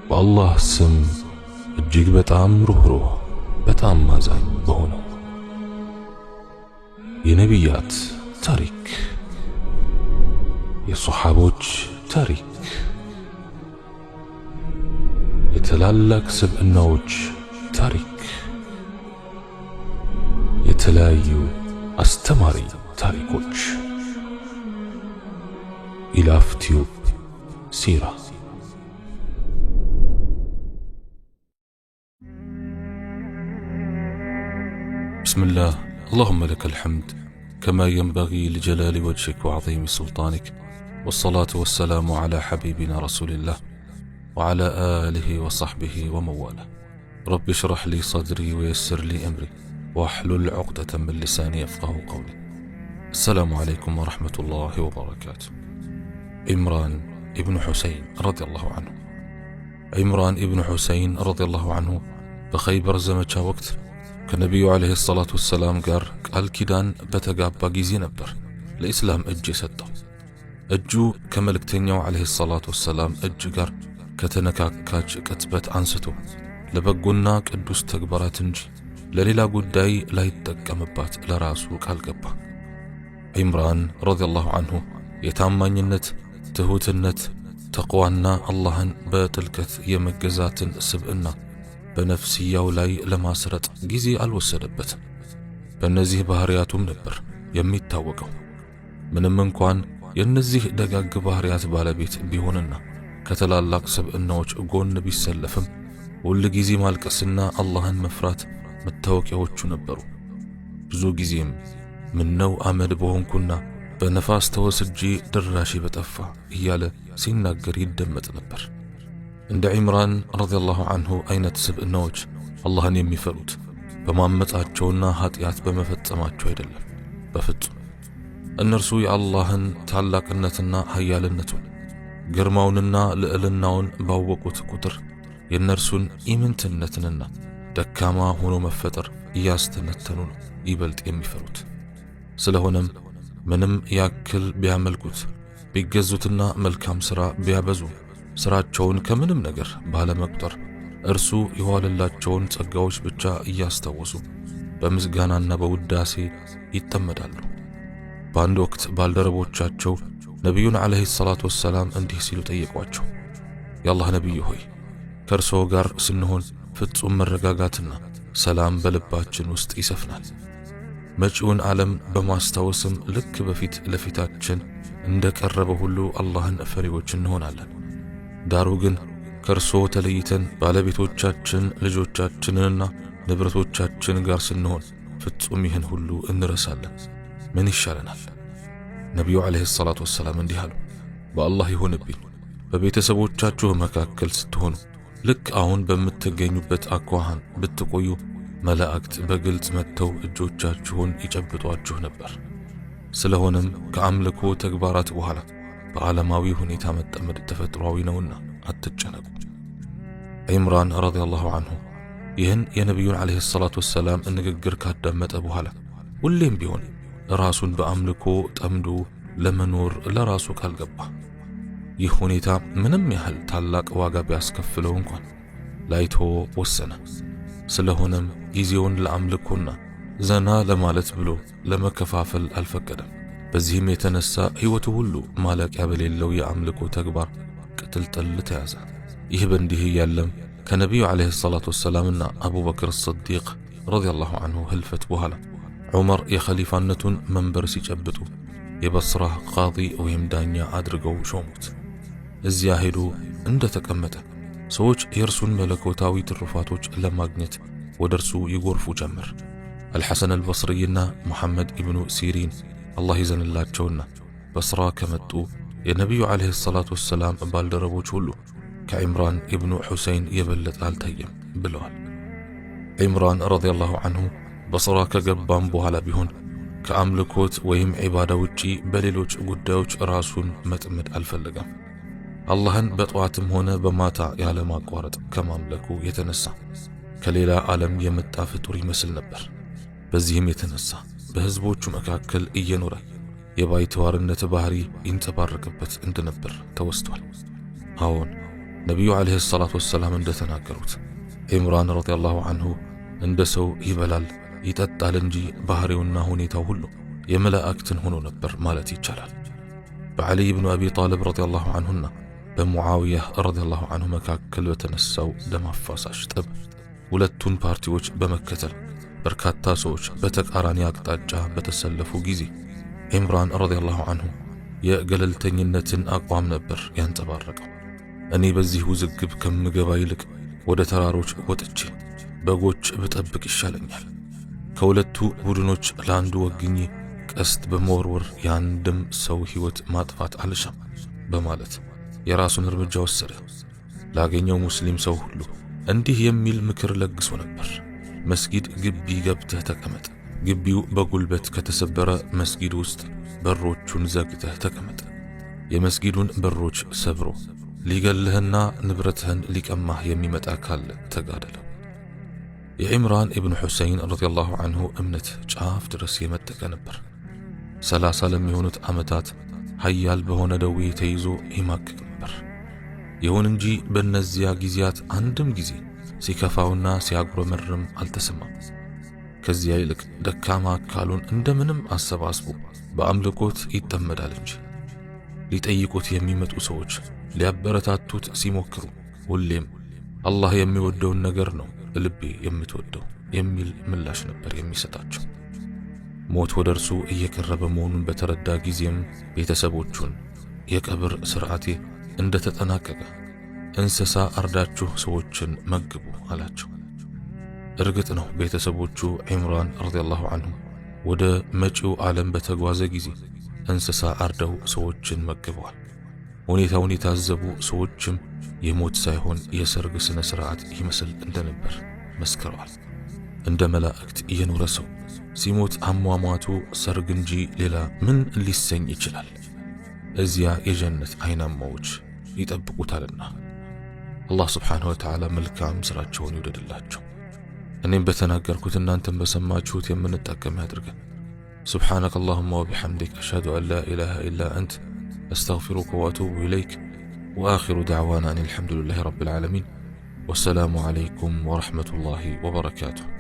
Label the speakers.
Speaker 1: በአላህ ስም እጅግ በጣም ሩህሩህ በጣም ማዛኝ በሆነው የነቢያት ታሪክ የሶሐቦች ታሪክ የትላልቅ ስብዕናዎች ታሪክ የተለያዩ አስተማሪ ታሪኮች ኢላፍ ቲዩብ ሲራ بسم الله اللهم لك الحمد كما ينبغي لجلال وجهك وعظيم سلطانك والصلاة والسلام على حبيبنا رسول الله وعلى آله وصحبه ومواله رب اشرح لي صدري ويسر لي أمري واحلل عقدة من لساني يفقه قولي السلام عليكم ورحمة الله وبركاته عمران ابن حسين رضي الله عنه عمران ابن حسين رضي الله عنه بخيبر زمቻ ወቅት ከነቢዩ አለይሂ ሰላቱ ወሰላም ጋር ቃል ኪዳን በተጋባ ጊዜ ነበር ለኢስላም እጅ የሰጠው። እጁ ከመልእክተኛው አለይሂ ሰላቱ ወሰላም እጅ ጋር ከተነካካች ቅጽበት አንስቶ ለበጎና ቅዱስ ተግባራት እንጂ ለሌላ ጉዳይ ላይጠቀምባት ለራሱ ቃል ገባ። ዒምራን ረዲየላሁ ዐንሁ የታማኝነት ትሁትነት ተቅዋና አላህን በጥልቀት የመገዛትን ስብዕና በነፍስያው ላይ ለማስረጥ ጊዜ አልወሰደበትም። በእነዚህ ባህሪያቱም ነበር የሚታወቀው። ምንም እንኳን የእነዚህ ደጋግ ባህሪያት ባለቤት ቢሆንና ከተላላቅ ስብዕናዎች ጎን ቢሰለፍም ሁል ጊዜ ማልቀስና አላህን መፍራት መታወቂያዎቹ ነበሩ። ብዙ ጊዜም ምነው አመድ በሆንኩና በነፋስ ተወስጄ ድራሼ በጠፋ እያለ ሲናገር ይደመጥ ነበር። እንደ ዒምራን ረዲየላሁ ዐንሁ አይነት ስብዕናዎች አላህን የሚፈሩት በማመጻቸውና ኃጢአት በመፈጸማቸው አይደለም። በፍጹም እነርሱ የአላህን ታላቅነትና ኃያልነቱን ግርማውንና ልዕልናውን ባወቁት ቁጥር የእነርሱን ኢምንትነትንና ደካማ ሆኖ መፈጠር እያስተነተኑ ነው ይበልጥ የሚፈሩት። ስለሆነም ምንም ያክል ቢያመልኩት ቢገዙትና መልካም ሥራ ቢያበዙ ስራቸውን ከምንም ነገር ባለመቁጠር እርሱ የዋለላቸውን ጸጋዎች ብቻ እያስታወሱ በምስጋናና በውዳሴ ይጠመዳሉ። በአንድ ወቅት ባልደረቦቻቸው ነቢዩን አለይሂ ሰላቱ ወሰላም እንዲህ ሲሉ ጠየቋቸው፣ የአላህ ነቢይ ሆይ ከእርስዎ ጋር ስንሆን ፍጹም መረጋጋትና ሰላም በልባችን ውስጥ ይሰፍናል። መጪውን ዓለም በማስታወስም ልክ በፊት ለፊታችን እንደቀረበ ሁሉ አላህን ፈሪዎች እንሆናለን። ዳሩ ግን ከእርስዎ ተለይተን ባለቤቶቻችን ልጆቻችንንና ንብረቶቻችን ጋር ስንሆን ፍጹም ይህን ሁሉ እንረሳለን። ምን ይሻለናል? ነቢዩ አለይሂ ሰላቱ ወሰላም እንዲህ አሉ፣ በአላህ ይሁንብኝ በቤተሰቦቻችሁ መካከል ስትሆኑ ልክ አሁን በምትገኙበት አኳኋን ብትቆዩ መላእክት በግልጽ መጥተው እጆቻችሁን ይጨብጧችሁ ነበር። ስለሆነም ከአምልኮ ተግባራት በኋላ በዓለማዊ ሁኔታ መጠመድ ተፈጥሯዊ ነውና አትጨነቁ። ዒምራን ረዲየላሁ ዐንሁ ይህን የነቢዩን አለይሂ ሰላቱ ወሰላም ንግግር ካዳመጠ በኋላ ሁሌም ቢሆን ራሱን በአምልኮ ጠምዶ ለመኖር ለራሱ ቃል ገባ። ይህ ሁኔታ ምንም ያህል ታላቅ ዋጋ ቢያስከፍለው እንኳን ላይቶ ወሰነ። ስለሆነም ጊዜውን ለአምልኮና ዘና ለማለት ብሎ ለመከፋፈል አልፈቀደም። በዚህም የተነሳ ሕይወቱ ሁሉ ማለቂያ በሌለው የአምልኮ ተግባር ቅጥልጥል ተያዘ። ይህ በእንዲህ እያለም ከነቢዩ አለይሂ ሰላቱ ወሰላምና አቡበክር ስዲቅ ረዲየላሁ ዐንሁ ህልፈት በኋላ ዑመር የኸሊፋነቱን መንበር ሲጨብጡ የበስራ ቃዲ ወይም ዳኛ አድርገው ሾሙት። እዚያ ሄዶ እንደተቀመጠ ሰዎች የእርሱን መለኮታዊ ትሩፋቶች ለማግኘት ወደ እርሱ ይጎርፉ ጀመር። አልሐሰን አልበስሪና ሙሐመድ ኢብኑ ሲሪን አላህ ይዘንላቸውና በስራ ከመጡ የነቢዩ አለይሂ ሰላቱ ወሰላም ባልደረቦች ሁሉ ከዒምራን ኢብኑ ሁሰይን የበለጠ አልታየም ብለዋል። ዒምራን ረዲየላሁ ዐንሁ በስራ ከገባም በኋላ ቢሆን ከአምልኮት ወይም ዒባዳ ውጪ በሌሎች ጉዳዮች ራሱን መጥመድ አልፈለገም። አላህን በጠዋትም ሆነ በማታ ያለማቋረጥ ከማምለኩ የተነሳ ከሌላ ዓለም የመጣ ፍጡር ይመስል ነበር። በዚህም የተነሳ በህዝቦቹ መካከል እየኖረ የባይተዋርነት ባህሪ ይንጸባረቅበት እንደነበር ተወስቷል። አዎን ነቢዩ ዓለይሂ ሰላቱ ወሰላም እንደተናገሩት ዒምራን ረዲየላሁ ዐንሁ እንደ ሰው ይበላል ይጠጣል እንጂ ባህሪውና ሁኔታው ሁሉ የመላእክትን ሆኖ ነበር ማለት ይቻላል። በዓሊ ብኑ አቢ ጣልብ ረዲየላሁ ዐንሁና በሙዓዊያ ረዲየላሁ ዐንሁ መካከል በተነሳው ደም አፋሳሽ ጠብ ሁለቱን ፓርቲዎች በመከተል በርካታ ሰዎች በተቃራኒ አቅጣጫ በተሰለፉ ጊዜ ዒምራን ረዲየላሁ ዐንሁ የገለልተኝነትን አቋም ነበር ያንጸባረቀው። እኔ በዚህ ውዝግብ ከምገባ ይልቅ ወደ ተራሮች ወጥቼ በጎች ብጠብቅ ይሻለኛል፣ ከሁለቱ ቡድኖች ለአንዱ ወግኜ ቀስት በመወርወር የአንድም ሰው ሕይወት ማጥፋት አልሻም በማለት የራሱን እርምጃ ወሰደ። ላገኘው ሙስሊም ሰው ሁሉ እንዲህ የሚል ምክር ለግሶ ነበር። መስጊድ ግቢ ገብተህ ተቀመጥ። ግቢው በጉልበት ከተሰበረ መስጊድ ውስጥ በሮቹን ዘግተህ ተቀመጥ። የመስጊዱን በሮች ሰብሮ ሊገልህና ንብረትህን ሊቀማህ የሚመጣ ካለ ተጋደለው። የዒምራን ኢብኑ ሑሰይን ረዲየላሁ ዐንሁ እምነት ጫፍ ድረስ የመጠቀ ነበር። 30 ለሚሆኑት ዓመታት ኃያል በሆነ ደዌ ተይዞ ይማቅቅ ነበር። ይሁን እንጂ በእነዚያ ጊዜያት አንድም ጊዜ ሲከፋውና ሲያጉረመርም አልተሰማም። ከዚያ ይልቅ ደካማ አካሉን እንደምንም አሰባስቦ በአምልኮት ይጠመዳል እንጂ። ሊጠይቁት የሚመጡ ሰዎች ሊያበረታቱት ሲሞክሩ ሁሌም አላህ የሚወደውን ነገር ነው ልቤ የምትወደው የሚል ምላሽ ነበር የሚሰጣቸው። ሞት ወደ እርሱ እየቀረበ መሆኑን በተረዳ ጊዜም ቤተሰቦቹን የቀብር ሥርዓቴ እንደተጠናቀቀ እንስሳ አርዳችሁ ሰዎችን መግቡ አላቸው። እርግጥ ነው ቤተሰቦቹ ዒምራን ረዲየላሁ ዐንሁ ወደ መጪው ዓለም በተጓዘ ጊዜ እንስሳ አርደው ሰዎችን መግበዋል። ሁኔታውን የታዘቡ ሰዎችም የሞት ሳይሆን የሰርግ ስነ ሥርዓት ይመስል እንደነበር መስክረዋል። እንደ መላእክት የኖረ ሰው ሲሞት አሟሟቱ ሰርግ እንጂ ሌላ ምን ሊሰኝ ይችላል? እዚያ የጀነት አይናማዎች ይጠብቁታልና። አላህ ስብሓንሁ ወተዓላ መልካም ሥራቸውን ይውደድላቸው። እኔም በተናገርኩት እናንተም በሰማችሁት የምንጠቀም ያድርገን። سبحانك اللهم وبحمدك أشهد أن لا إله إلا أنت أستغفرك وأتوب إليك وآخر دعوانا أن الحمد لله رب العالمين والسلام عليكم ورحمة الله وبركاته.